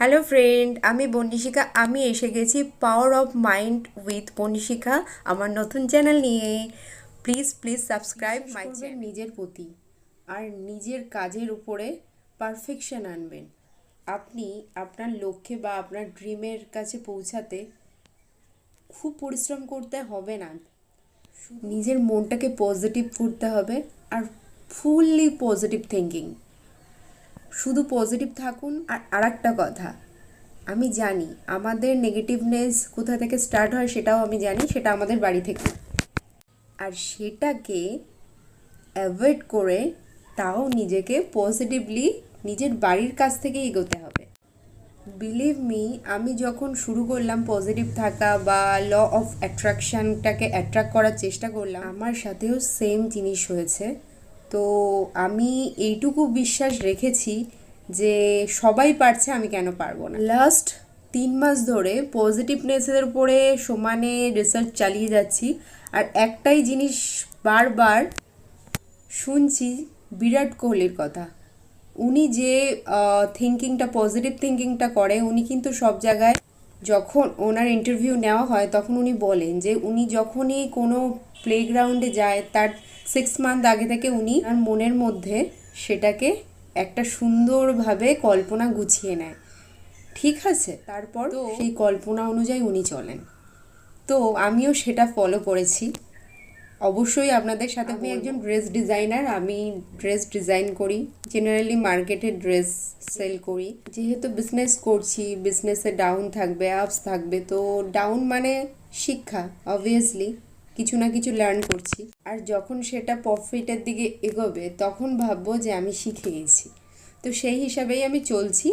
Hello friend, আমি বনিশিকা। আমি এসে গেছি পাওয়ার অফ মাইন্ড উইথ বনিশিকা, আমার নতুন চ্যানেল নিয়ে। Please please subscribe my channel. নিজের প্রতি আর নিজের কাজের উপরে পারফেকশন আনবেন। আপনি আপনার লক্ষ্যে বা আপনার ড্রিমের কাছে পৌঁছাতে খুব পরিশ্রম করতে হবে না। নিজের মনটাকে পজিটিভ করতে হবে আর ফুললি পজিটিভ থিঙ্কিং। শুধু পজিটিভ থাকুন। আর আরেকটা কথা, আমি জানি আমাদের নেগেটিভনেস কোথা থেকে স্টার্ট হয়, সেটাও আমি জানি, সেটা আমাদের বাড়ি থেকে। আর সেটাকে অ্যাভয়েড করে তাও নিজেকে পজিটিভলি নিজের বাড়ির কাছ থেকে এগোতে হবে। বিলিভ মি, আমি যখন শুরু করলাম পজিটিভ থাকা বা ল অফ অ্যাট্রাকশানটাকে অ্যাট্রাক্ট করার চেষ্টা করলাম, আমার সাথেও সেম জিনিস হয়েছে। তো আমি এইটুকু বিশ্বাস রেখেছি যে সবাই পারছে, আমি কেন পারবো না। লাস্ট 3 মাস ধরে পজিটিভনেসের উপরে সমানে রিসার্চ চালিয়ে যাচ্ছি। আর একটাই জিনিস বারবার শুনছি, বিরাট কোহলির কথা। উনি যে থিঙ্কিংটা, পজিটিভ থিঙ্কিংটা করে, উনি কিন্তু সব জায়গায় যখন ওনার ইন্টারভিউ নেওয়া হয় তখন উনি বলেন যে উনি যখনই কোনো প্লেগ্রাউন্ডে যায় তার 6 মান্থ আগে থেকে উনি তার মনের মধ্যে সেটাকে একটা সুন্দরভাবে কল্পনা গুছিয়ে নেয়। ঠিক আছে, তারপর তো সেই কল্পনা অনুযায়ী উনি চলেন। তো আমিও সেটা ফলো করেছি। অবশ্যই আপনাদের সাথে আমি একজন ড্রেস ডিজাইনার। আমি ড্রেস ডিজাইন করি, জেনারেলি মার্কেটে ড্রেস সেল করি। যেহেতু বিজনেস করছি, বিজনেসে ডাউন থাকবে, আপস থাকবে। তো ডাউন মানে শিক্ষা, অবভিয়াসলি কিছু না কিছু লার্ন করছি। আর যখন সেটা প্রফিটের দিকে এগোবে তখন ভাববো যে আমি শিখে গেছি। তো সেই হিসাবেই আমি চলছি।